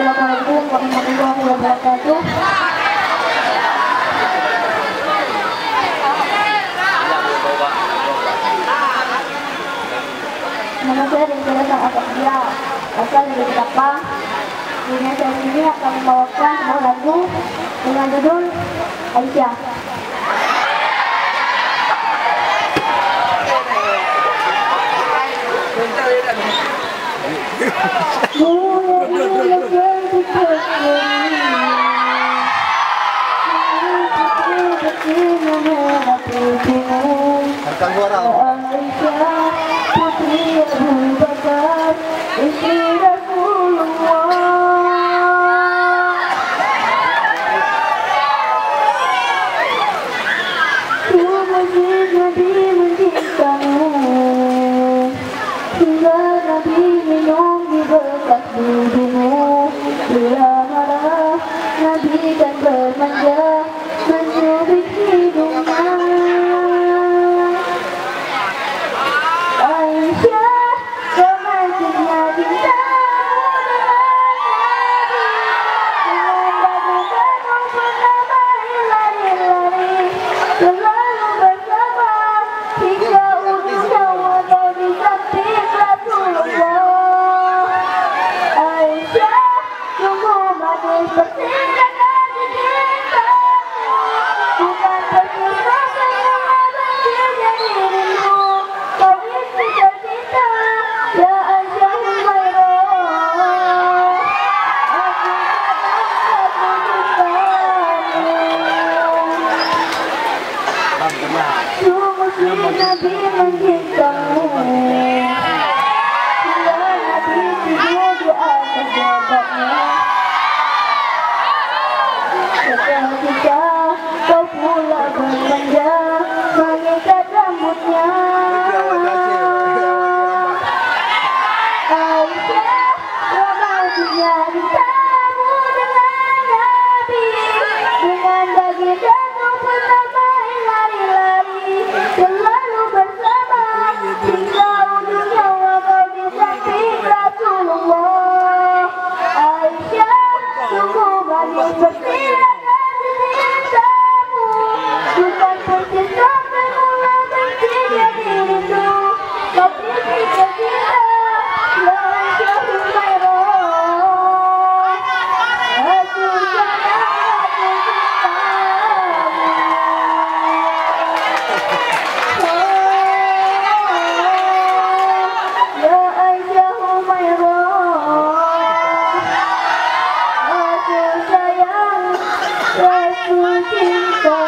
Assalamualaikum warahmatullahi wabarakatuh. Nama saya Rinjaya Sang Atasya, asal dari Ketapang. Dunia saya sini akan membawakan sebuah lagu dengan judul Aisyah. Putri Abu Bakar, istri Rasulullah. Tubuh Nabi mencintamu, hingga Nabi minum di bekas bubumu. Bila marah, Nabi kan bermanja, mencubit hidungnya. Nabi mencintamu, hingga Nabi tidur di atas jabatnya. Ketika kau pula bermanja, mengikat rambutnya. Aisyah, romantisnya cintamu dengan Nabi, dengan daging jantung bersama lari-lari. Selalu bersama, hingga ujung nyawa kau di samping Rasulullah. Aisyah, sungguh manis bersilakan cintamu, bukan bercinta semula benci jadi rindu. Kau pilih bercinta, ya Aisyah Humairah. Aku sayang, aku cintamu. Ya Aisyah Humairah, aku sayang, aku cinta.